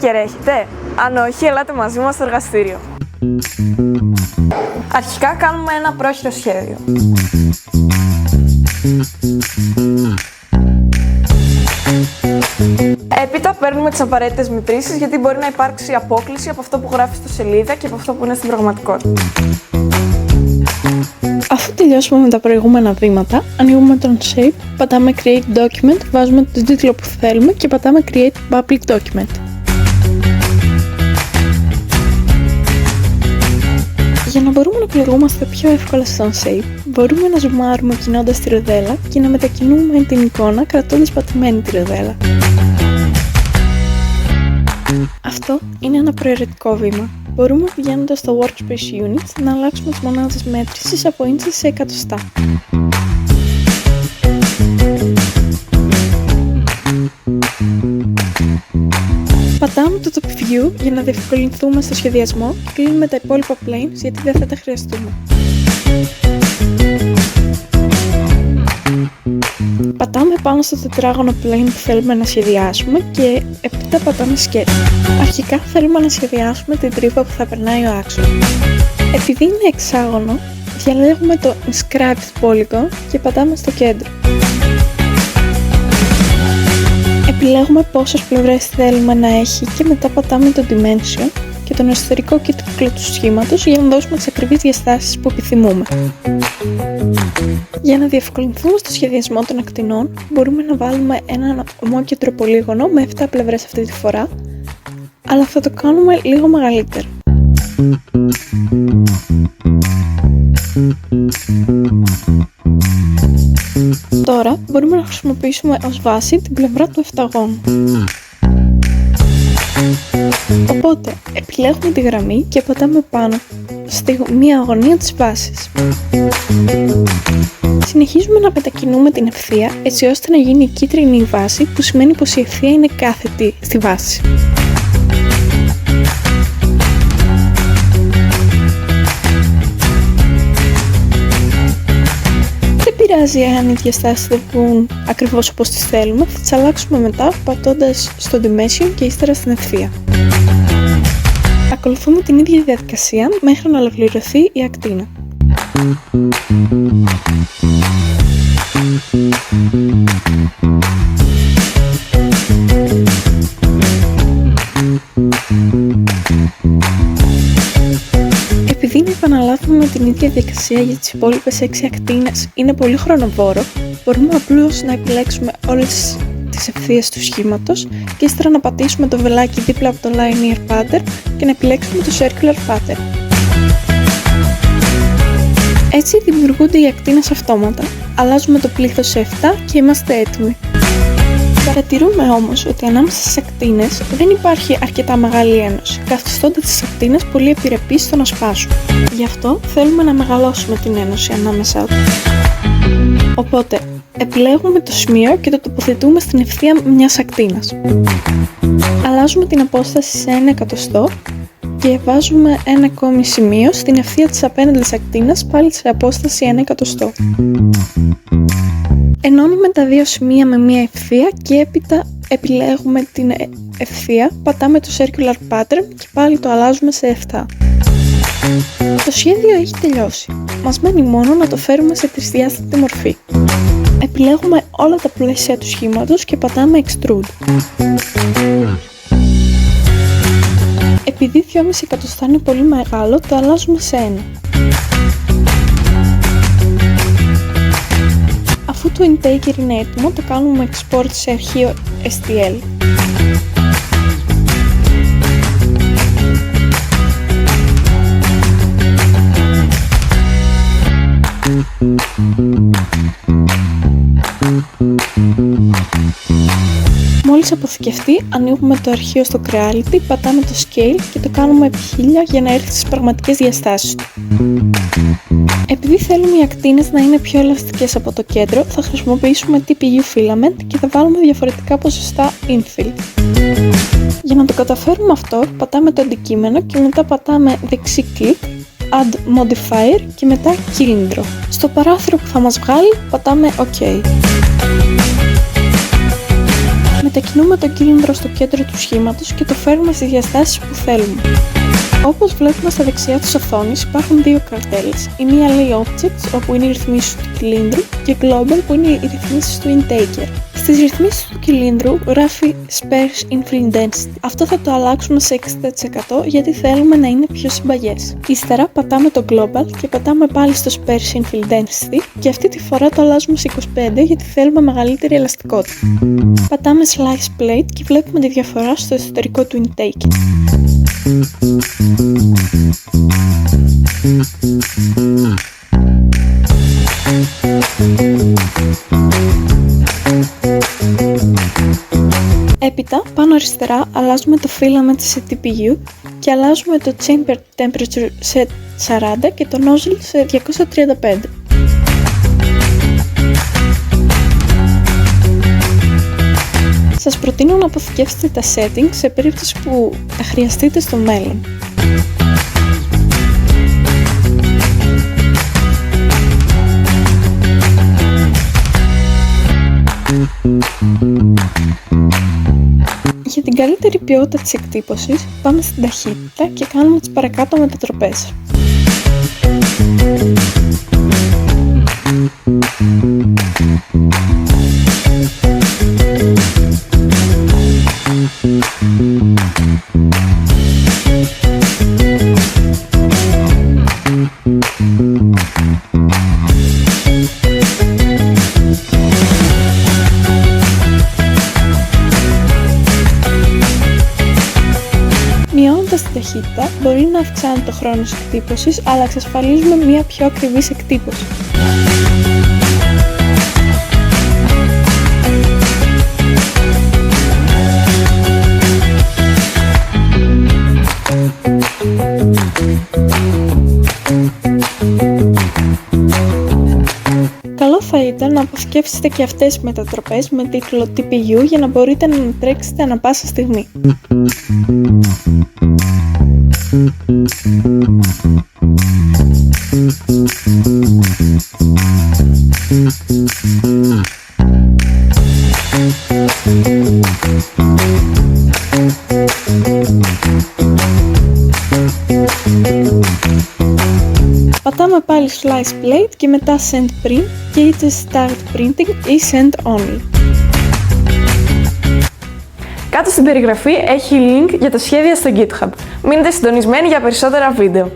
sticker έχετε? Αν όχι, ελάτε μαζί μας στο εργαστήριο. Αρχικά κάνουμε ένα πρόχειρο σχέδιο. Έπειτα παίρνουμε τις απαραίτητες μετρήσεις, γιατί μπορεί να υπάρξει απόκλιση από αυτό που γράφει στο σελίδα και από αυτό που είναι στην πραγματικότητα. Αφού τελειώσουμε με τα προηγούμενα βήματα, ανοίγουμε τον Shape, πατάμε Create Document, βάζουμε τον τίτλο που θέλουμε και πατάμε Create Public Document. Για να μπορούμε να πληγούμαστε πιο εύκολα στον Shape, μπορούμε να ζουμάρουμε κινώντας τη ροδέλα και να μετακινούμε την εικόνα κρατώντας πατημένη τη ροδέλα. Αυτό είναι ένα προαιρετικό βήμα. Μπορούμε πηγαίνοντας στο Workspace Units να αλλάξουμε τις μονάδες μέτρησης από inches σε εκατοστά. Πατάμε το Top View για να διευκολυνθούμε στο σχεδιασμό και κλείνουμε τα υπόλοιπα planes γιατί δεν θα τα χρειαστούμε. Πατάμε πάνω στο τετράγωνο plane που θέλουμε να σχεδιάσουμε και έπειτα πατάμε Sketch. Αρχικά θέλουμε να σχεδιάσουμε την τρύπα που θα περνάει ο άξονας. Επειδή είναι εξάγωνο, διαλέγουμε το Inscribed Polygon και πατάμε στο κέντρο. Επιλέγουμε πόσες πλευρές θέλουμε να έχει και μετά πατάμε το Dimension και τον εσωτερικό κύκλο του σχήματος για να δώσουμε τις ακριβείς διαστάσεις που επιθυμούμε. Για να διευκολυνθούμε στο σχεδιασμό των ακτινών, μπορούμε να βάλουμε ένα ομόκεντρο πολύγωνο με 7 πλευρές αυτή τη φορά, αλλά θα το κάνουμε λίγο μεγαλύτερο. Τώρα μπορούμε να χρησιμοποιήσουμε ως βάση την πλευρά του εφταγώνου. Οπότε επιλέγουμε τη γραμμή και πατάμε πάνω στη μία γωνία της βάσης. Συνεχίζουμε να μετακινούμε την ευθεία έτσι ώστε να γίνει κίτρινη η βάση, που σημαίνει πως η ευθεία είναι κάθετη στη βάση. Δεν πειράζει αν οι διαστάσεις δεν βγουν ακριβώς όπως τις θέλουμε, θα τις αλλάξουμε μετά πατώντας στο Dimension και ύστερα στην ευθεία. Ακολουθούμε την ίδια διαδικασία μέχρι να ολοκληρωθεί η ακτίνα. Επειδή να επαναλάβουμε την ίδια διαδικασία για τις υπόλοιπες 6 ακτίνες είναι πολύ χρονοβόρο, μπορούμε απλώς να επιλέξουμε όλες τις ευθείες του σχήματος και ύστερα να πατήσουμε το βελάκι δίπλα από το Linear Pattern και να επιλέξουμε το Circular Pattern. Έτσι δημιουργούνται οι ακτίνες αυτόματα. Αλλάζουμε το πλήθος σε 7 και είμαστε έτοιμοι. Παρατηρούμε όμως ότι ανάμεσα στις ακτίνες δεν υπάρχει αρκετά μεγάλη ένωση, καθιστώντας τις ακτίνες πολύ επιρρεπείς στο να σπάσουν. Γι' αυτό θέλουμε να μεγαλώσουμε την ένωση ανάμεσά τους. Οπότε επιλέγουμε το σημείο και το τοποθετούμε στην ευθεία μιας ακτίνας. Αλλάζουμε την απόσταση σε 1 εκατοστό και βάζουμε ένα ακόμη σημείο στην ευθεία της απέναντης ακτίνας, πάλι σε απόσταση 1 εκατοστό. Ενώνουμε τα δύο σημεία με μία ευθεία και έπειτα επιλέγουμε την ευθεία, πατάμε το Circular Pattern και πάλι το αλλάζουμε σε 7. Το σχέδιο έχει τελειώσει. Μας μένει μόνο να το φέρουμε σε τρισδιάστατη μορφή. Επιλέγουμε όλα τα πλαίσια του σχήματος και πατάμε Extrude. Επειδή 2,5 εκατοστά είναι πολύ μεγάλο, το αλλάζουμε σε 1. Αφού το Intaker είναι έτοιμο, το κάνουμε export σε αρχείο STL. Μόλις αποθηκευτεί, ανοίγουμε το αρχείο στο Creality, πατάμε το Scale και το κάνουμε επί 1000 για να έρθει στις πραγματικές διαστάσεις του. Επειδή θέλουμε οι ακτίνες να είναι πιο ελαστικές από το κέντρο, θα χρησιμοποιήσουμε TPU filament και θα βάλουμε διαφορετικά ποσοστά infill. Για να το καταφέρουμε αυτό, πατάμε το αντικείμενο και μετά πατάμε δεξί κλικ, Add Modifier και μετά κύλινδρο. Στο παράθυρο που θα μας βγάλει, πατάμε OK. Μετακινούμε τον κύλινδρο στο κέντρο του σχήματος και το φέρνουμε στις διαστάσεις που θέλουμε. Όπως βλέπουμε στα δεξιά της οθόνης υπάρχουν δύο καρτέλες. Η μία λέει Objects, όπου είναι οι ρυθμίσεις του κυλίνδρου, και Global, που είναι οι ρυθμίσεις του Intaker. Στις ρυθμίσεις του κυλίνδρου γράφει Sparse Infill Density. Αυτό θα το αλλάξουμε σε 60% γιατί θέλουμε να είναι πιο συμπαγές. Ύστερα πατάμε το Global και πατάμε πάλι στο Sparse Infill Density και αυτή τη φορά το αλλάζουμε σε 25 γιατί θέλουμε μεγαλύτερη ελαστικότητα. Πατάμε Slice Plate και βλέπουμε τη διαφορά στο εσωτερικό του Intaker. Έπειτα, πάνω αριστερά, αλλάζουμε το filament σε TPU και αλλάζουμε το chamber temperature σε 40 και το nozzle σε 235. Σας προτείνω να αποθηκεύσετε τα settings σε περίπτωση που τα χρειαστείτε στο μέλλον. Για την καλύτερη ποιότητα της εκτύπωσης, πάμε στην ταχύτητα και κάνουμε τις παρακάτω μετατροπές. Μειώνοντας την ταχύτητα, μπορεί να αυξάνει το χρόνο της εκτύπωσης, αλλά εξασφαλίζουμε μια πιο ακριβής εκτύπωση. Καλό θα ήταν να αποθηκεύσετε και αυτές τις μετατροπές με τίτλο TPU για να μπορείτε να τρέξετε ανά πάσα στιγμή. Πατάμε πάλι Slice Plate και μετά Send Print και είτε Start Printing ή Send Only. Κάτω στην περιγραφή έχει link για τα σχέδια στο GitHub. Μείνετε συντονισμένοι για περισσότερα βίντεο.